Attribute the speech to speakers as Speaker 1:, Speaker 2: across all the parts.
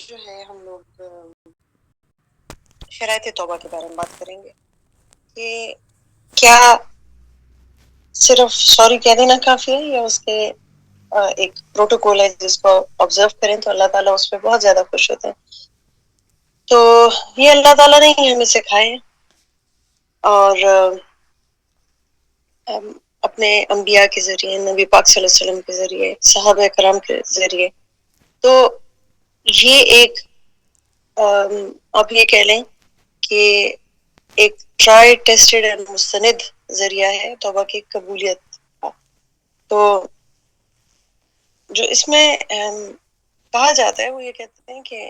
Speaker 1: جو ہے ہم لوگ شرائط توبہ کے بارے میں بات کریں گے کہ کیا صرف سوری کہہ دینا کافی ہے یا اس کے ایک پروٹوکول ہے جس کو آبزرو کریں تو اللہ تعالیٰ اس پہ بہت زیادہ خوش ہوتے ہیں. تو یہ اللہ تعالیٰ نے ہی ہمیں سکھائے اور اپنے انبیاء کے ذریعے، نبی پاک صلی اللہ علیہ وسلم کے ذریعے، صحابہ کرام کے ذریعے. تو یہ ایک آپ یہ کہہ لیں کہ ایک ٹرائی ٹیسٹڈ اینڈ مستند ذریعہ ہے توبہ کی قبولیت کا. تو جو اس میں کہا جاتا ہے وہ یہ کہتے ہیں کہ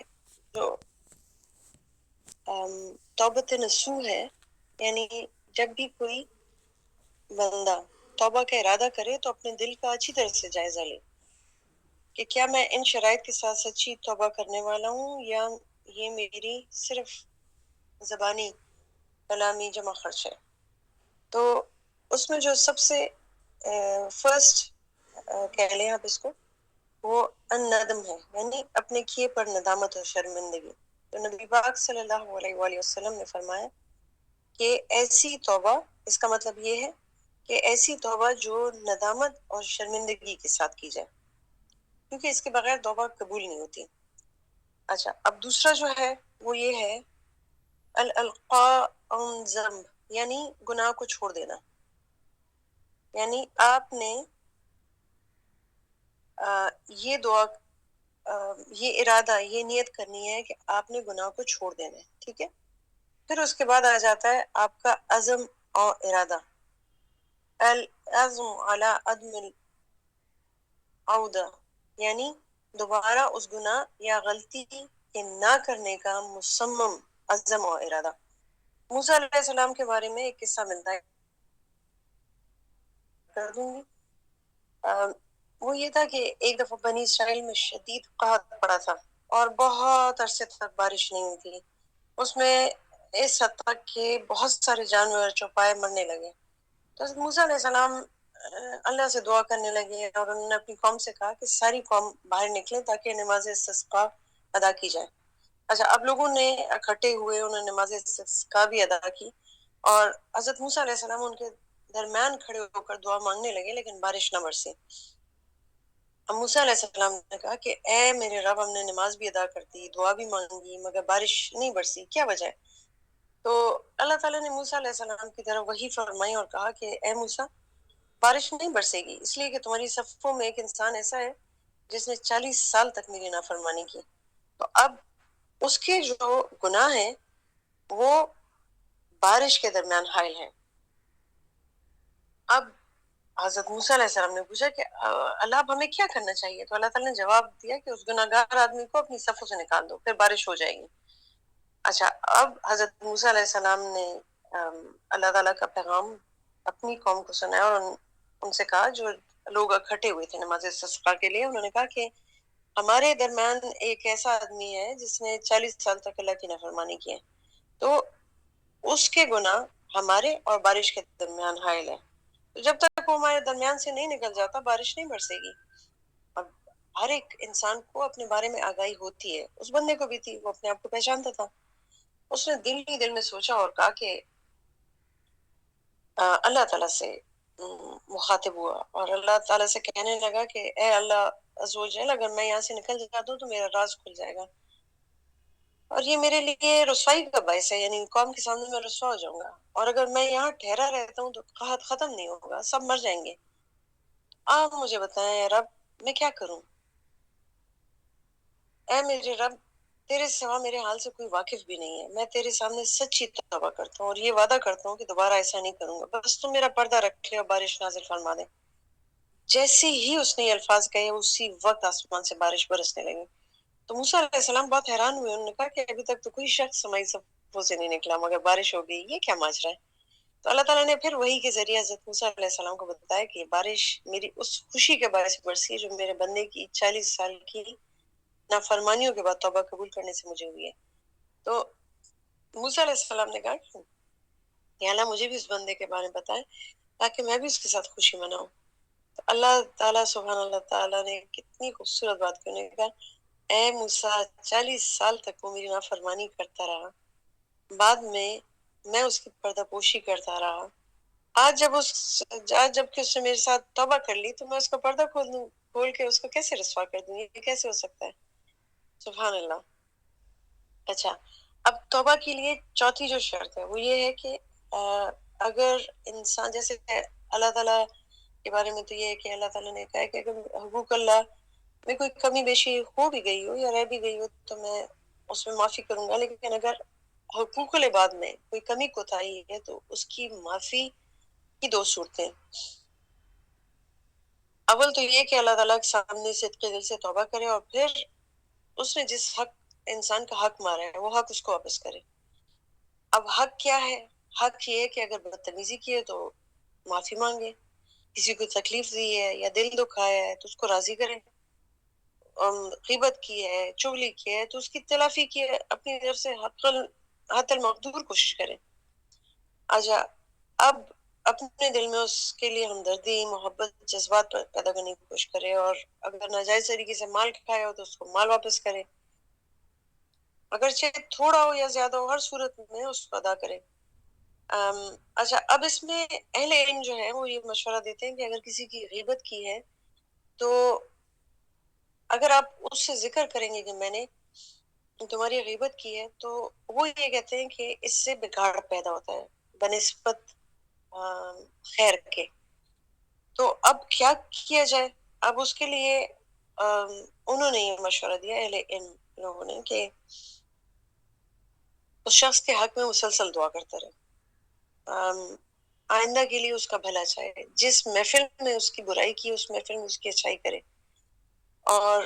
Speaker 1: جو توبۃ نصوح ہے، یعنی جب بھی کوئی بندہ توبہ کا ارادہ کرے تو اپنے دل کا اچھی طرح سے جائزہ لے کہ کیا میں ان شرائط کے ساتھ سچی توبہ کرنے والا ہوں یا یہ میری صرف زبانی کلامی جمع خرچ ہے. تو اس میں جو سب سے فرسٹ کہہ لیں آپ اس کو، وہ الندم ہے، یعنی اپنے کیے پر ندامت اور شرمندگی. تو نبی پاک صلی اللہ علیہ وآلہ وسلم نے فرمایا کہ ایسی توبہ، اس کا مطلب یہ ہے کہ ایسی توبہ جو ندامت اور شرمندگی کے ساتھ کی جائے، کیونکہ اس کے بغیر توبہ قبول نہیں ہوتی. اچھا، اب دوسرا جو ہے وہ یہ ہے الالقاء عن ذنب، یعنی گناہ کو چھوڑ دینا. یعنی آپ نے یہ دعا، یہ ارادہ، یہ نیت کرنی ہے کہ آپ نے گناہ کو چھوڑ دینا ہے، ٹھیک ہے. پھر اس کے بعد آ جاتا ہے آپ کا عزم اور ارادہ، العزم علی عدم العودہ، یعنی دوبارہ اس گناہ یا غلطی کے نہ کرنے کا مصمم عزم اور ارادہ. موسیٰ علیہ السلام کے بارے میں ایک قصہ ملتا ہے، کر دوں گی. وہ یہ تھا کہ ایک دفعہ بنی اسرائیل میں شدید قحط پڑا تھا اور بہت عرصے تک بارش نہیں ہوئی تھی. اس میں اس حد تک کہ بہت سارے جانور چوپائے مرنے لگے. تو حضرت موسیٰ علیہ السلام اللہ سے دعا کرنے لگے اور انہوں نے اپنی قوم سے کہا کہ ساری قوم باہر نکلے تاکہ نماز استسقاء ادا کی جائے. اچھا، اب لوگوں نے اکٹھے ہوئے، انہوں نے نماز استسقاء بھی ادا کی اور حضرت موسیٰ علیہ السلام ان کے درمیان کھڑے ہو کر دعا مانگنے لگے لیکن بارش نہ برسی. اب موسیٰ علیہ السلام نے کہا کہ اے میرے رب، ہم نے نماز بھی ادا کر دی، دعا بھی مانگی، مگر بارش نہیں برسی، کیا وجہ ہے؟ تو اللہ تعالیٰ نے موسیٰ علیہ السلام کی طرف وحی فرمائی اور کہا کہ اے موسیٰ، بارش نہیں برسے گی اس لیے کہ تمہاری صفوں میں ایک انسان ایسا ہے جس نے 40 سال تک میری نافرمانی کی. تو اب اس کے جو گناہ ہیں وہ بارش کے درمیان حائل ہیں. اب حضرت موسیٰ علیہ السلام نے پوچھا کہ اللہ اب ہمیں کیا کرنا چاہیے؟ تو اللہ تعالیٰ نے جواب دیا کہ اس گناہ گار آدمی کو اپنی صفوں سے نکال دو، پھر بارش ہو جائے گی. اچھا، اب حضرت موسیٰ علیہ السلام نے اللہ تعالیٰ کا پیغام اپنی قوم کو سنایا اور ان سے کہا، جو لوگ اکٹھے ہوئے تھے نماز استسقاء کے لیے، انہوں نے کہا کہ ہمارے درمیان ایک ایسا آدمی ہے جس نے 40 سال تک اللہ کی نافرمانی کی ہے، تو اس کے گناہ ہمارے اور بارش کے درمیان حائل ہے. تو جب تک وہ ہمارے درمیان سے نہیں نکل جاتا بارش نہیں برسے گی. اب ہر ایک انسان کو اپنے بارے میں آگاہی ہوتی ہے، اس بندے کو بھی تھی، وہ اپنے آپ کو پہچانتا تھا. اس نے دل ہی دل میں سوچا اور کہا کہ اللہ تعالیٰ سے مخاطب ہوا اور اللہ تعالیٰ سے کہنے لگا کہ اے اللہ عز و جل، اگر میں یہاں سے نکل جاتا ہوں تو میرا راز کھل جائے گا اور یہ میرے لیے رسوائی کا باعث ہے، یعنی قوم کے سامنے میں رسوا ہو جاؤں گا، اور اگر میں یہاں ٹھہرا رہتا ہوں تو قحط ختم نہیں ہوگا، سب مر جائیں گے. آپ مجھے بتائیں اے رب، میں کیا کروں؟ اے میرے رب، تیرے سوا میرے حال سے کوئی واقف بھی نہیں ہے، میں تیرے سامنے سچی توبہ کرتا ہوں اور یہ وعدہ کرتا ہوں کہ دوبارہ ایسا نہیں کروں گا، بس تم میرا پردہ رکھ لے اور بارش نازل فرما دے. جیسے ہی اس نے یہ الفاظ کہے اسی وقت آسمان سے بارش برسنے لگی. تو موسیٰ علیہ السلام بہت حیران ہوئے، انہوں نے کہا کہ ابھی تک تو کوئی شخص ہماری صفوں سے نہیں نکلا مگر بارش ہو گئی، یہ کیا ماجرا ہے؟ تو اللہ تعالیٰ نے پھر وہی کے ذریعے حضرت موسیٰ علیہ السلام کو بتایا کہ بارش میری اس خوشی کے باعث برسی ہے جو میرے بندے کی 40 سال کی نافرمانیوں کے بعد توبہ قبول کرنے سے مجھے ہوئی ہے. تو موسیٰ علیہ السلام نے کہا کہ اللہ مجھے بھی اس بندے کے بارے میں بتائیں تاکہ میں بھی اس کے ساتھ خوشی مناؤں. تو اللہ تعالیٰ سبحان اللہ تعالیٰ نے کتنی خوبصورت بات کی، انہوں نے کہا اے موسیٰ 40 سال تک وہ میری نافرمانی کرتا رہا، بعد میں میں اس کی پردہ پوشی کرتا رہا، آج جب کہ اس نے میرے ساتھ توبہ کر لی تو میں اس کا پردہ کھول کے اس کو کیسے رسوا کر دوں؟ یہ کیسے ہو سکتا ہے؟ سبحان اللہ۔ اچھا، اب توبہ کے لیے چوتھی جو شرط ہے وہ یہ ہے کہ اگر انسان جیسے اللہ تعالیٰ کے بارے میں تو یہ ہے کہ اللہ تعالیٰ نے کہا ہے کہ اگر حقوق اللہ میں کوئی کمی بیشی ہو بھی گئی ہو یا رہ بھی گئی ہو تو میں اس میں معافی کروں گا، لیکن اگر حقوق العباد میں کوئی کمی کوتاہی ہے تو اس کی معافی کی دو صورتیں۔ اول تو یہ کہ اللہ تعالیٰ کے سامنے صدق دل سے توبہ کرے، اور پھر اس نے جس حق انسان کا حق مارا ہے وہ حق اس کو واپس کرے۔ اب حق کیا ہے؟ حق یہ ہے کہ اگر بدتمیزی کی ہے تو معافی مانگے، کسی کو تکلیف دی ہے یا دل دکھایا ہے تو اس کو راضی کرے، غیبت کی ہے، چغلی کی ہے تو اس کی تلافی کی ہے، اپنی طرف سے حد المقدور کوشش کرے۔ اچھا، اب اپنے دل میں اس کے لیے ہمدردی، محبت، جذبات پیدا کرنے کی کوشش کرے، اور اگر ناجائز طریقے سے مال کھایا ہو تو اس کو مال واپس کرے، اگرچہ تھوڑا ہو یا زیادہ ہو، ہر صورت میں اس کو ادا کرے۔ اچھا، اب اس میں اہل علم جو ہے وہ یہ مشورہ دیتے ہیں کہ اگر کسی کی غیبت کی ہے تو اگر آپ اس سے ذکر کریں گے کہ میں نے تمہاری غیبت کی ہے، تو وہ یہ کہتے ہیں کہ اس سے بگاڑ پیدا ہوتا ہے بنسبت خیر کے۔ تو اب کیا کیا جائے؟ اب اس کے لیے انہوں نے یہ مشورہ دیا اہل علم لوگوں نے کہ اس شخص کے حق میں مسلسل دعا کرتا رہے، آئندہ کے لیے اس کا بھلا چاہے، جس محفل میں اس کی برائی کی اس محفل میں اس کی اچھائی کرے اور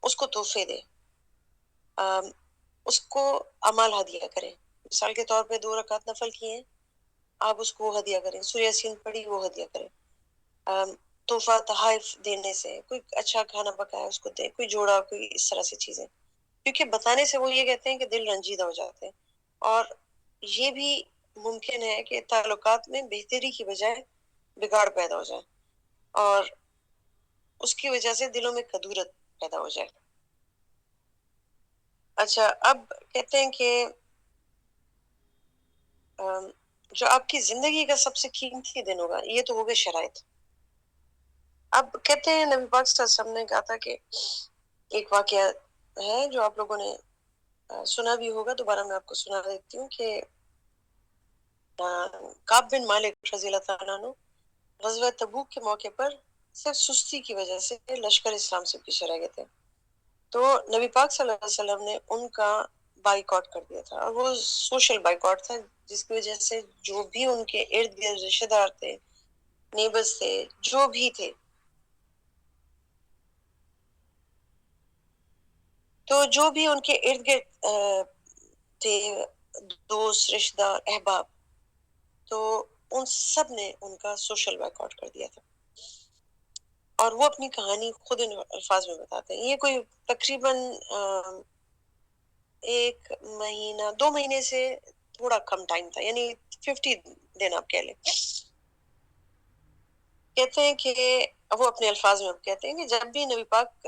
Speaker 1: اس کو تحفے دے، اس کو اعمال ہدیہ کرے۔ مثال کے طور پہ 2 رکعت نفل کیے ہیں، آپ اس کو وہ ہدیہ کریں، سورہ یاسین پڑھی وہ ہدیہ کریں، تحفہ تحائف دینے سے، کوئی اچھا کھانا پکایا اس کو دے، کوئی جوڑا، کوئی اس طرح سے چیزیں، کیونکہ بتانے سے وہ یہ کہتے ہیں کہ دل رنجیدہ ہو جاتے ہیں، اور یہ بھی ممکن ہے کہ تعلقات میں بہتری کی بجائے بگاڑ پیدا ہو جائے اور اس کی وجہ سے دلوں میں کدورت پیدا ہو جائے۔ اچھا، اب کہتے ہیں کہ جو آپ کی زندگی کا سب سے قیمتی دن ہوگا، یہ تو ہوگا شرائط۔ اب کہتے ہیں نبی پاک صلی اللہ علیہ وسلم نے کہا تھا کہ ایک واقعہ ہے جو آپ لوگوں نے سنا بھی ہوگا، دوبارہ میں آپ کو سنا دیتی ہوں کہ کعب بن مالک رضی اللہ تعالیٰ عنہ غزوہ تبوک کے موقع پر صرف سستی کی وجہ سے لشکر اسلام سے پیچھے رہ گئے تھے، تو نبی پاک صلی اللہ علیہ وسلم نے ان کا بائیکاٹ کر دیا تھا، اور وہ سوشل بائیکاٹ تھا جس کی وجہ سے جو بھی ان کے ارد گرد رشتے دار تھے، نیبرز تھے، جو بھی تھے، تو جو بھی ان کے ارد گرد تھے، دوست، رشتے دار، احباب، تو ان سب نے ان کا سوشل بائیکاٹ کر دیا تھا، اور وہ اپنی کہانی خود ان الفاظ میں بتاتے ہیں۔ یہ کوئی تقریباً 1 مہینہ 2 مہینے سے تھوڑا کم ٹائم تھا، یعنی 50 دن آپ کہہ لیں۔ کہتے ہیں کہ وہ اپنے الفاظ میں کہتے ہیں کہ جب بھی نبی پاک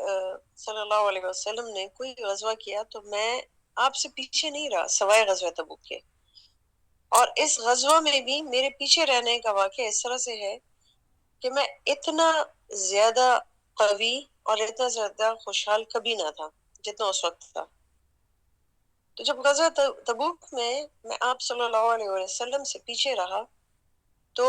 Speaker 1: صلی اللہ علیہ وسلم نے کوئی غزوہ کیا تو میں آپ سے پیچھے نہیں رہا سوائے غزوہ تبوک کے، اور اس غزوہ میں بھی میرے پیچھے رہنے کا واقعہ اس طرح سے ہے کہ میں اتنا زیادہ قوی اور اتنا زیادہ خوشحال کبھی نہ تھا جتنا اس وقت تھا۔ تو جب غزوہ تبوک میں آپ صلی اللہ علیہ وسلم سے پیچھے رہا تو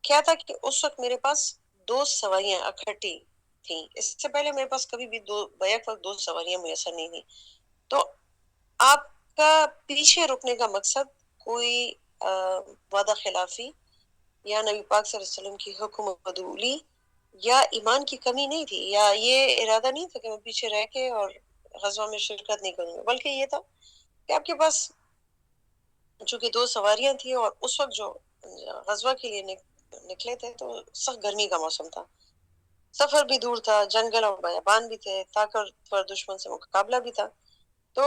Speaker 1: کیا تھا کہ اس وقت میرے پاس 2 سواریاں اکٹھی تھیں، اس سے پہلے میرے پاس کبھی بھی بیک وقت 2 سواریاں میسر نہیں تھیں۔ تو آپ کا پیچھے رکنے کا مقصد کوئی وعدہ خلافی یا نبی پاک صلی اللہ علیہ وسلم کی حکم عدولی یا ایمان کی کمی نہیں تھی، یا یہ ارادہ نہیں تھا کہ میں پیچھے رہ کے اور غزوہ میں شرکت نہیں کروں گا، بلکہ یہ تھا کہ آپ کے پاس چونکہ 2 سواریاں تھیں اور اس وقت جو غزوہ کے لیے نکلے تھے تو سخت گرمی کا موسم تھا، سفر بھی دور تھا، جنگل اور بیابان بھی تھے، طاقتور دشمن سے مقابلہ بھی تھا، تو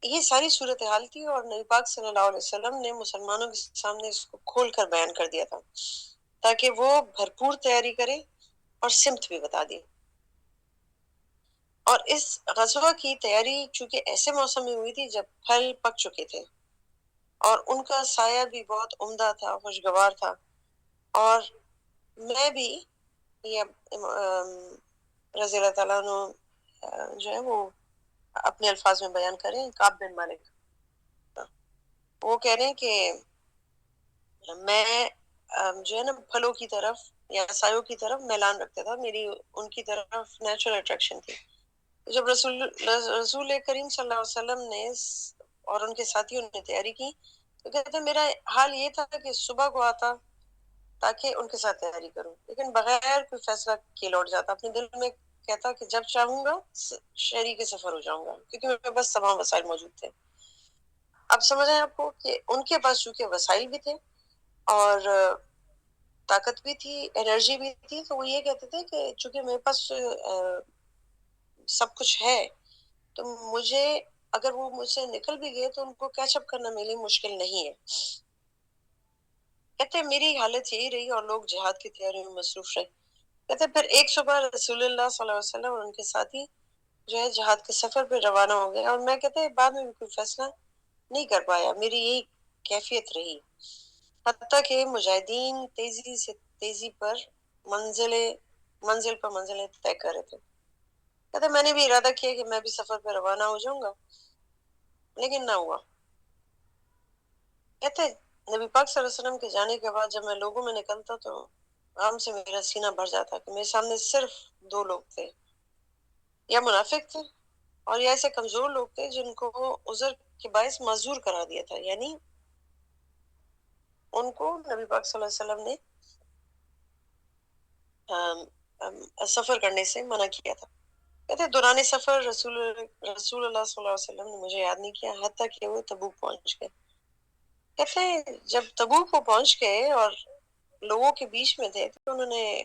Speaker 1: یہ ساری صورتحال تھی، اور نبی پاک صلی اللہ علیہ وسلم نے مسلمانوں کے سامنے اس کو کھول کر بیان کر دیا تھا تاکہ وہ بھرپور تیاری کرے اور سمت بھی بتا دی۔ और इस गज़वा की तैयारी चूंकि ऐसे मौसम में हुई थी जब फल पक चुके थे और उनका साया भी बहुत उम्दा था, खुशगवार था। और मैं भी ये रज़ी अल्लाह ताला अन्हु जो है वो अपने अल्फाज में बयान करें, काब बिन मालिक, वो कह रहे हैं कि मैं जो है ना फलों की तरफ या सायों की तरफ मैलान रखता था, मेरी उनकी तरफ नेचुरल अट्रैक्शन थी। जब रसूल करीम सल्लल्लाहु अलैहि वसल्लम ने और उनके साथियों ने तैयारी की, तो कहते हैं मेरा हाल ये था कि सुबह को आता ताकि उनके साथ तैयारी करूं, लेकिन बगैर कोई फैसला किए लौट जाता। अपने दिल में कहता कि जब चाहूंगा शहरी के सफर हो जाऊंगा, क्योंकि मेरे पास तमाम वसाइल मौजूद थे। अब समझ आए आपको कि उनके पास चूंकि वसाइल भी थे और ताकत भी थी, एनर्जी भी थी, तो वो ये कहते थे कि चूंकि मेरे पास सब कुछ है, तो मुझे अगर वो मुझसे निकल भी गए तो उनको कैचअप करना मेरे लिए मुश्किल नहीं है। कहते हैं मेरी हालत यही रही और लोग जिहाद की तैयारी में मसरूफ रहे। कहते हैं फिर एक सुबह रसूलुल्लाह सल्लल्लाहु अलैहि वसल्लम और उनके साथी जो है जिहाद के सफर पे रवाना हो गए, और मैं कहते हैं बाद में भी कोई फैसला नहीं कर पाया। मेरी यही कैफियत रही, हत्ता कि मुजाहिदीन तेजी पर मंजिले मंजिल पर मंजिलें तय कर रहे थे। कहते मैंने भी इरादा किया कि मैं भी सफर पर रवाना हो जाऊंगा, लेकिन ना हुआ। कहते नबी पाक सल्लल्लाहु अलैहि वसल्लम के जाने के बाद जब मैं लोगों में निकलता तो आम से मेरा सीना भर जाता कि मेरे सामने सिर्फ दो लोग थे, या मुनाफिक थे और या ऐसे कमजोर लोग थे जिनको उज़र के बायस माजूर करा दिया था, यानी उनको नबी पाक सल्लल्लाहु अलैहि वसल्लम ने सफर करने से मना किया था। कहते दौरान सफर रसूलुल्लाह सल्लल्लाहु अलैहि वसल्लम ने मुझे याद नहीं किया, हत्ता कि वो तबूक पहुंच गए। कहते जब तबूक को पहुंच गए और लोगों के बीच में थे, तो उन्होंने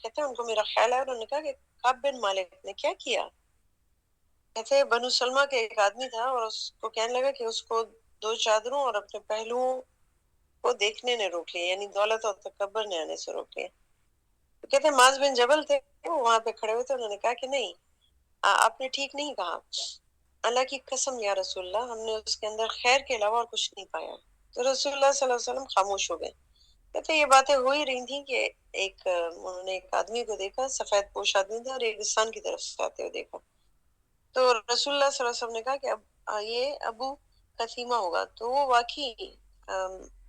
Speaker 1: कहते उनको मेरा ख्याल आया, उन्होंने कहा कि काब बिन मालिक ने क्या किया। कहते बनु सलमा के एक आदमी था और उसको कहने लगा कि उसको दो चादरों और अपने पहलुओं को देखने ने रोक लिया, यानी दौलत और तकब्बर ने आने से रोक लिया। तो कहते माज बिन जबल थे, वो वहां पे खड़े हुए थे, उन्होंने कहा कि नहीं, आपने ठीक नहीं कहा, अल्लाह की कसम या रसूलल्लाह, हमने उसके अंदर खैर के अलावा और कुछ नहीं पाया। तो रसूलुल्लाह सल्लल्लाहु अलैहि वसल्लम खामोश हो गए। कहते ये बातें हो ही रही थी कि उन्होंने एक आदमी को देखा, सफेद पोश आदमी था और रेगिस्तान की तरफ से आते हुए देखा। तो रसूलुल्लाह सल्लल्लाहु अलैहि वसल्लम ने कहा कि अब ये अबू खसीमा होगा। तो वो वाकई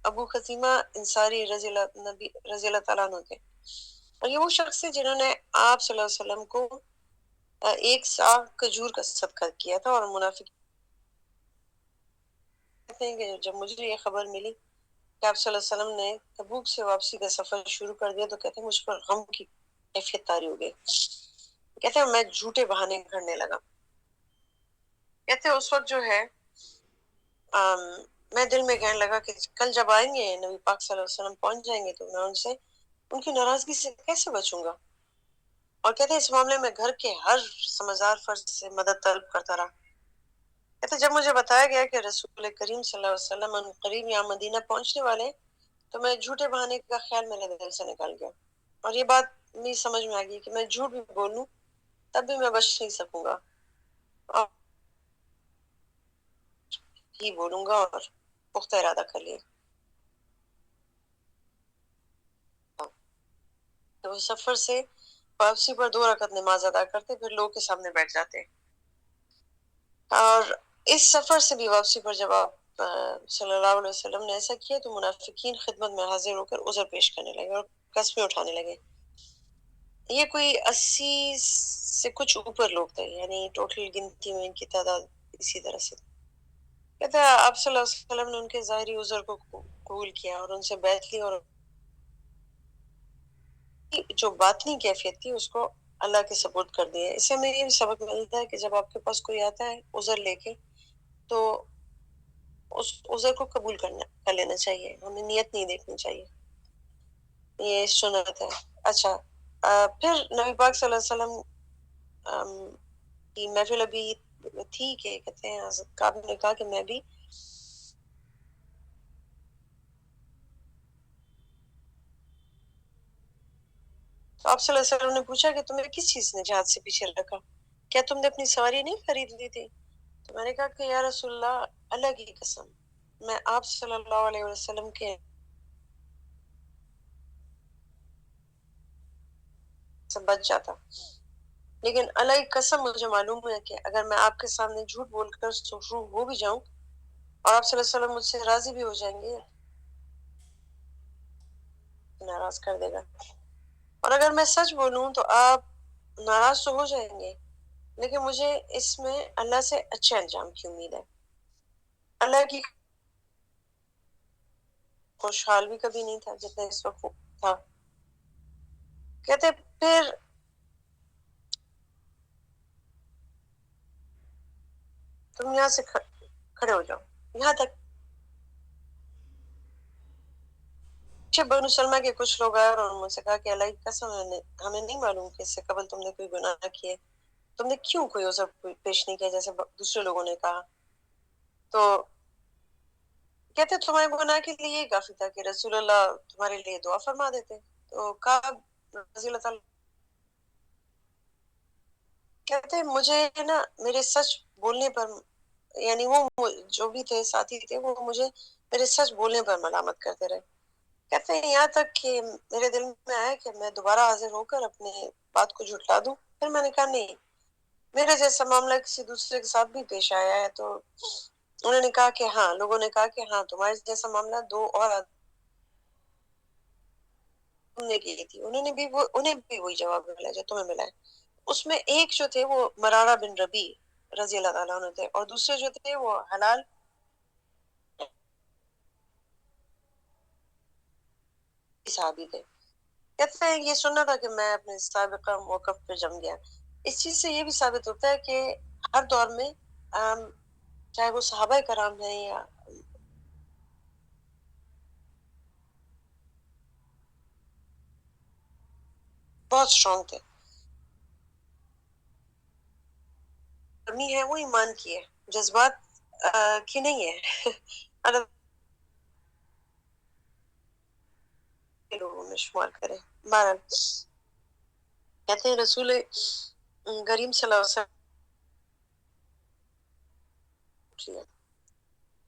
Speaker 1: अबू खसीमा अंसारी रजी अल्लाह ताला अन्हु थे, और ये वो शख्स थे जिन्होंने आप सल्लल्लाहु अलैहि वसल्लम को एक साग खजूर का सदका किया था। और मुनाफिक कहते हैं कि जब मुझे ये खबर मिली कि आप सल्लल्लाहु अलैहि वसल्लम ने तबूक से वापसी का सफर शुरू कर दिया, तो कहते हैं मुझ पर गम की कैफियत तारी हो गई। कहते हैं मैं झूठे बहाने करने लगा। कहते हैं उस वक्त जो है मैं दिल में कहने लगा कि कल जब आएंगे नबी पाक सल्लल्लाहु अलैहि वसल्लम पहुंच जाएंगे, तो मैं उनसे उनकी नाराजगी से कैसे बचूंगा। और कहते हैं इस मामले में घर के हर समझदार फर्द से मदद तलब करता रहा। कहते जब मुझे बताया गया कि रसूल करीम सल्लल्लाहु अलैहि वसल्लम करीब यहाँ मदीना पहुंचने वाले हैं, तो मैं झूठे बहाने का ख्याल मेरे दिल से निकल गया, और ये बात मेरी समझ में आ गई कि मैं झूठ भी बोलूं तब भी मैं बच नहीं सकूंगा, और ही बोलूंगा, और पुख्ता इरादा कर लिया। तो सफर से वापसी पर 2 रकात नमाज अदा करते, फिर लोग के सामने बैठ जाते। और इस सफर से भी वापसी पर जब आप सल्लल्लाहु अलैहि वसल्लम ने ऐसा किया, तो मुनाफिकीन खिदमत में हाजिर होकर उज़र पेश करने लगे और कस्में उठाने लगे। ये कोई 80 से कुछ ऊपर लोग थे, यानी टोटल गिनती में इनकी तादाद इसी तरह से। कहता है आप सल्लल्लाहु अलैहि वसल्लम ने उनके ज़ाहिरी उज़र को कबूल किया और उनसे बैत ली, और जो बातनी कैफियत थी उसको अल्लाह के सपुर्द कर दिया। इससे हमें ये भी सबक मिलता है कि जब आपके पास कोई आता है उज़र लेके, तो उस उज़र को कबूल कर लेना चाहिए, हमें नियत नहीं देखनी चाहिए। ये सुन्नत है। अच्छा, फिर नबी पाक सल्लल्लाहु अलैहि वसल्लम की महफिल अभी थी कि कहते हैं हज़रत काब ने कहा कि मैं भी, तो आप सल्लल्लाहु अलैहि वसल्लम ने पूछा कि तुम्हें किस चीज ने जहाद से पीछे रखा। क्या तुमने अपनी सवारी नहीं खरीद ली थी? तो मैंने कहा कि या रसूल अल्लाह, अल्लाह की कसम, मैं आप सल्लल्लाहु अलैहि वसल्लम के से बच जाता, लेकिन अल्लाह की कसम मुझे मालूम है कि अगर मैं आपके सामने झूठ बोलकर सुरखरू हो भी जाऊं और आप सल्लल्लाहु अलैहि वसल्लम मुझसे राजी भी हो जाएंगे, नाराज कर देगा। और अगर मैं सच बोलूं तो आप नाराज तो हो जाएंगे, लेकिन मुझे इसमें अल्लाह से अच्छे अंजाम की उम्मीद है। अल्लाह की खुशहाल भी कभी नहीं था जितना इस वक्त था। कहते फिर तुम यहाँ से खड़े हो जाओ, यहाँ तक बनु सलमा के कुछ लोग आए और मुझसे कहा कि अल्लाह की कसम, हमें नहीं मालूम कि इससे कबल तुमने कोई गुनाह किए, तुमने क्यों कोई उज़र पेश नहीं किया जैसे दूसरे लोगों ने कहा। तो कहते तुम्हारे गुनाह के लिए ये काफी था कि रसूलुल्लाह तुम्हारे लिए दुआ फरमा देते। तो कहा रज़ी अल्लाह ताला, कहते मुझे ना मेरे सच बोलने पर, यानी वो जो भी थे साथी थे वो मुझे मेरे सच बोलने पर मलामत करते रहे। कहते हैं यहाँ तक कि मेरे दिल में आया कि मैं दोबारा हाजिर होकर अपने बात को झुठला दूं। फिर मैंने कहा नहीं, मेरे जैसा मामला किसी दूसरे के साथ भी पेश आया है। तो उन्होंने कहा कि हाँ, लोगों ने कहा कि हाँ, तुम्हारे जैसा मामला दो और तुमने की थी, उन्हें भी वही जवाब मिला जो तुम्हें मिला है। उसमें एक जो थे वो मरारा बिन रबी रजी अल्लाह ताला अन्हु थे, और दूसरे जो थे वो हलाल साहबी थे। कहते हैं ये सुनना था कि मैं अपने साबिका मौकफ पे जम गया। इस चीज से ये भी साबित होता है कि हर दौर में चाहे वो सहाबा कराम है या बहुत स्ट्रांग थे, कमी है वो ईमान की है, जज्बात की नहीं है। अल्लाह के लोगों में शुमार करे। बहरहाल कहते हैं रसूल करीम सल्लल्लाहु अलैहि वसल्लम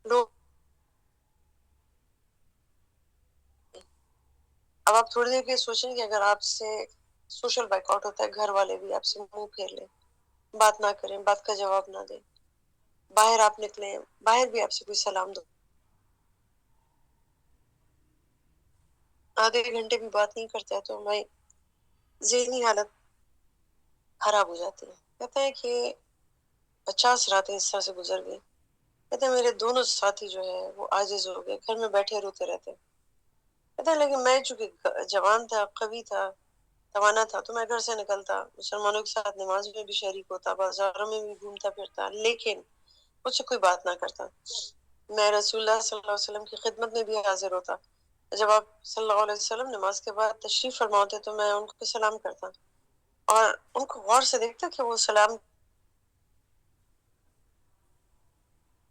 Speaker 1: लोग, अब आप थोड़ी देर के सोचें कि अगर आपसे सोशल बाइकआउट होता है, घर वाले भी आपसे मुंह फेर लें, बात ना करें, बात का जवाब ना दें, बाहर आप निकले, बाहर भी आपसे कोई सलाम दो, आधे घंटे भी बात नहीं करता है, तो हमारी ज़हनी हालत खराब हो जाती है। कहते हैं कि 50 रातें इस तरह से गुजर गई। कहते हैं मेरे दोनों साथी जो है वो आजिज हो गए, घर में बैठे रोते रहते। कहते हैं लेकिन मैं चूंकि जवान था, कवि था, तवाना था, तो मैं घर से निकलता, मुसलमानों के साथ नमाज में भी शरीक होता, बाजारों में भी घूमता फिरता, लेकिन मुझसे कोई बात ना करता। मैं रसूलुल्लाह सल्लल्लाहु अलैहि वसल्लम की खिदमत में भी हाजिर होता। जब आप सल्लल्लाहु अलैहि वसल्लम नमाज के बाद तशरीफ फरमा होते तो मैं उनको सलाम करता और उनको गौर से देखता कि वो सलाम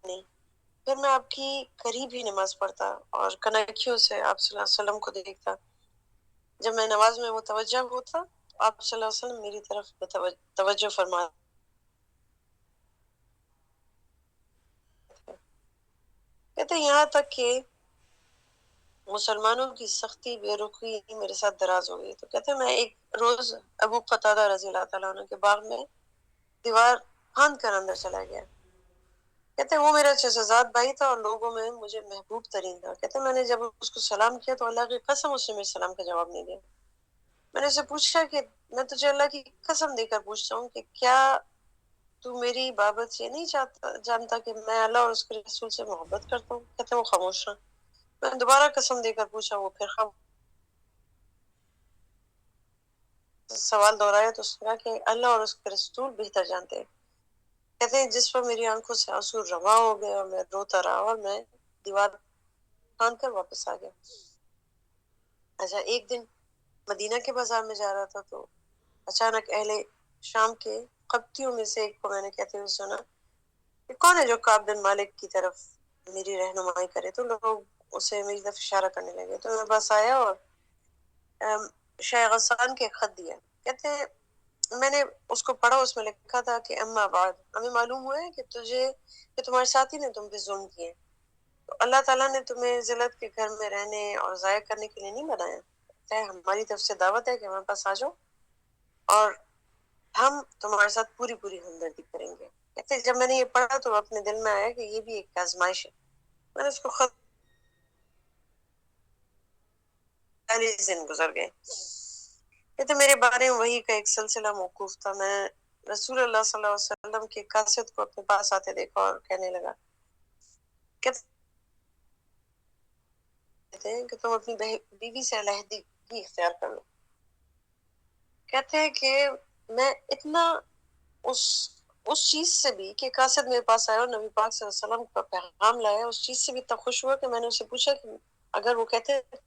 Speaker 1: नहीं। फिर मैं आपकी करीब ही नमाज पढ़ता और कनखियों से आप सल्लल्लाहु अलैहि वसल्लम को देखता। जब मैं नमाज में मुतवज्जह होता तो आप सल्लल्लाहु अलैहि वसल्लम मेरी तरफ तवज्जो फरमाते थे। कहते यहाँ तक कि मुसलमानों की सख्ती बेरुखी मेरे साथ दराज हो गई। तो कहते मैं एक रोज अबू कतादा रजी अल्लाह ताला अन्हु के बाग में दीवार फांद कर अंदर चला गया। कहते वो मेरा चचाजाद भाई था और लोगों में मुझे महबूब तरीन था। कहते मैंने जब उसको सलाम किया तो अल्लाह की कसम उसने मेरे सलाम का जवाब नहीं दिया। मैंने उससे पूछा कि मैं तुझे अल्लाह की कसम देकर पूछता हूँ कि क्या तू मेरी बाबत ये नहीं जानता कि मैं अल्लाह और उसके रसूल से मोहब्बत करता हूँ। कहते वो खामोश रहा। मैंने दोबारा कसम देकर पूछा, वो फिर सवाल दोहराया तो उसने कहा कि अल्लाह और उसके रसूल बेहतर जानते हैं। कहते हैं जिस पर मेरी आंखों से आंसू रवा हो गए और मैं रोता रहा और मैं दीवार फांद कर वापस आ गया। अच्छा, एक दिन मदीना के बाजार में जा रहा था तो अचानक अहले शाम के कब्तियों में से एक को मैंने कहते हुए सुना कि कौन है जो काब बिन मालिक की तरफ मेरी रहनुमाई करे। तो लोग उसे मेरी तरफ इशारा करने लगे तो मैं बस आया और शाह गसान के खत दिया। कहते हैं मैंने उसको पढ़ा, उसमें लिखा था कि अम्मा बाद, हमें मालूम हुआ है कि तुम्हारे साथी ने तुम पे जुल्म किए, तो अल्लाह ताला ने तुम्हें जिल्लत के घर में रहने और ज़ाया करने के लिए नहीं बनाया। कहता है हमारी तरफ से दावत है कि हमारे पास आ जाओ और हम तुम्हारे साथ पूरी पूरी हमदर्दी करेंगे। कहते हैं, जब मैंने ये पढ़ा तो अपने दिल में आया कि ये भी एक आजमाइश है। मैंने उसको खत 40 दिन गुजर गए। कहते मेरे बारे में वही का एक सिलसिला मौकूफ था। मैं रसूल अल्लाह सल्लल्लाहु अलैहि वसल्लम के कासिद को अपने पास आते देखा और कहने लगा, कहते हैं कि तुम अपनी बीवी से अलहदी ही इख्तियार कर लो। कहते हैं कि मैं इतना उस उस चीज से भी कि कासिद मेरे पास आया और नबी पाक सल्लल्लाहु अलैहि वसल्लम का पैगाम लाया, उस चीज से भी इतना खुश हुआ कि मैंने उससे पूछा कि अगर वो कहते हैं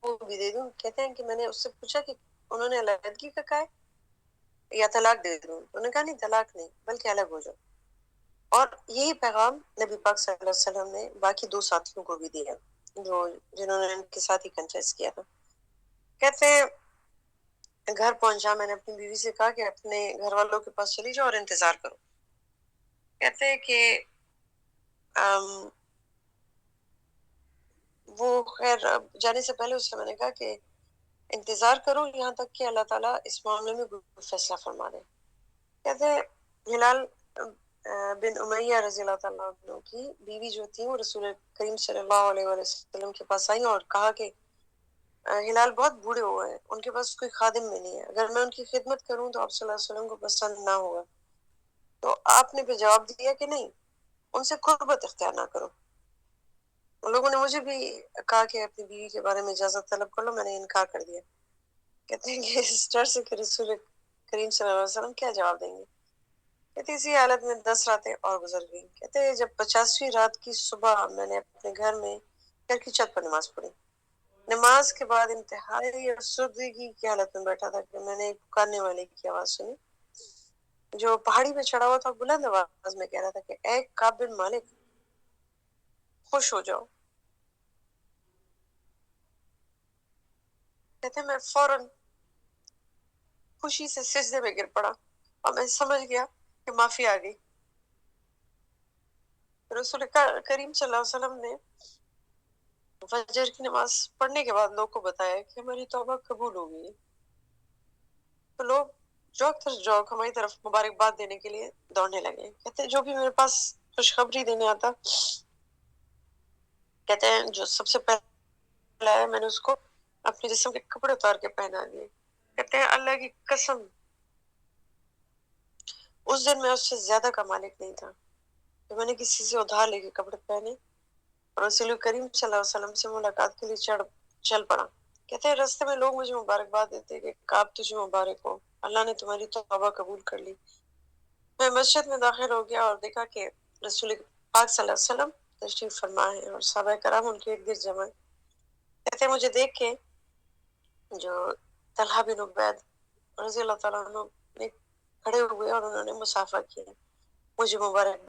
Speaker 1: वो भी दे दूं। कहते हैं कि मैंने उससे पूछा कि उन्होंने अलहदगी का कहा है या तलाक दे दूं। उन्होंने कहा नहीं, तलाक नहीं, बल्कि अलग हो जाओ। और यही पैगाम नबी पाक सल्लल्लाहु अलैहि वसल्लम ने बाकी दो साथियों को भी दिया, जो जिन्होंने उनके साथ ही कन्फेस किया था। कहते हैं घर पहुंचा, मैंने अपनी बीवी से कहा कि अपने घर वालों के पास चली जाओ और इंतजार करो। कहते हैं कि अम, वो खैर जाने से पहले उससे मैंने कहा कि इंतजार करो यहाँ तक कि अल्लाह ताला इस मामले में कोई फैसला फरमा दे। कहते हैं हिलाल बिन उमैया रजी अल्लाह ताला अन्हु की बीवी जो थी वो रसूल करीम सल्लल्लाहु अलैहि वसल्लम के पास आई और कहा कि हिलाल बहुत बूढ़े हो गए हैं, उनके पास कोई खादिम में नहीं है, अगर मैं उनकी खिदमत करूं तो आप सल्लल्लाहु अलैहि वसल्लम को पसंद ना होगा। तो आपने फिर जवाब दिया कि नहीं, उनसे कुर्बत इख्तियार ना करो। उन लोगों ने मुझे भी कहा कि अपनी बीवी के बारे में इजाजत तलब कर लो, मैंने इनकार कर दिया। कहते हैं कि इस डर से कि रसूल करीम सल्लल्लाहु अलैहि वसल्लम क्या जवाब देंगे। कहते इसी हालत में 10 रातें और गुजर गई। कहते हैं जब 50वीं रात की सुबह मैंने अपने घर में घर की छत पर नमाज पढ़ी। नमाज के बाद इंतहाई अफसरदगी की हालत में बैठा था कि मैंने एक पुकारने वाले की आवाज सुनी, जो पहाड़ी पे चढ़ा हुआ था, बुलंद आवाज में कह रहा था कि ए काब बिन मालिक, खुश हो जाओ। कहते मैं फौरन खुशी से सिजदे में गिर पड़ा और मैं समझ गया कि माफी आ गई। रसूल करीम सल्लल्लाहु अलैहि वसल्लम ने फजर की नमाज पढ़ने के बाद लोग को बताया कि हमारी तौबा कबूल हो गई। तो लोग जौक तर जौक हमारी तरफ मुबारकबाद देने के लिए दौड़ने लगे। कहते जो भी मेरे पास खुशखबरी देने आता, कहते हैं जो सबसे पहले आया मैंने उसको अपने जिस्म के कपड़े उतार के पहना दिए। कहते हैं अल्लाह की कसम, उस दिन मैं उससे ज्यादा का मालिक नहीं था, तो मैंने किसी से उधार लेके कपड़े पहने और रसूल करीम सल्लल्लाहु अलैहि वसल्लम से मुलाकात के लिए चल पड़ा। कहते हैं रास्ते में लोग मुझे मुबारकबाद देते कि काब तुझे मुबारक हो, अल्लाह ने तुम्हारी तौबा कबूल कर ली। मैं मस्जिद में दाखिल हो गया और देखा कि रसूल पाक सल्लल्लाहु अलैहि वसल्लम तशरीफ फरमा है और सहाबा कराम उनके इर्द गिर्द जमा है। कहते हैं मुझे देख के जो तलहा बिन उबैद रजी अल्लाह तआला अन्हु ने खड़े हुए और उन्होंने मुसाफा किया, मुझे मुबारक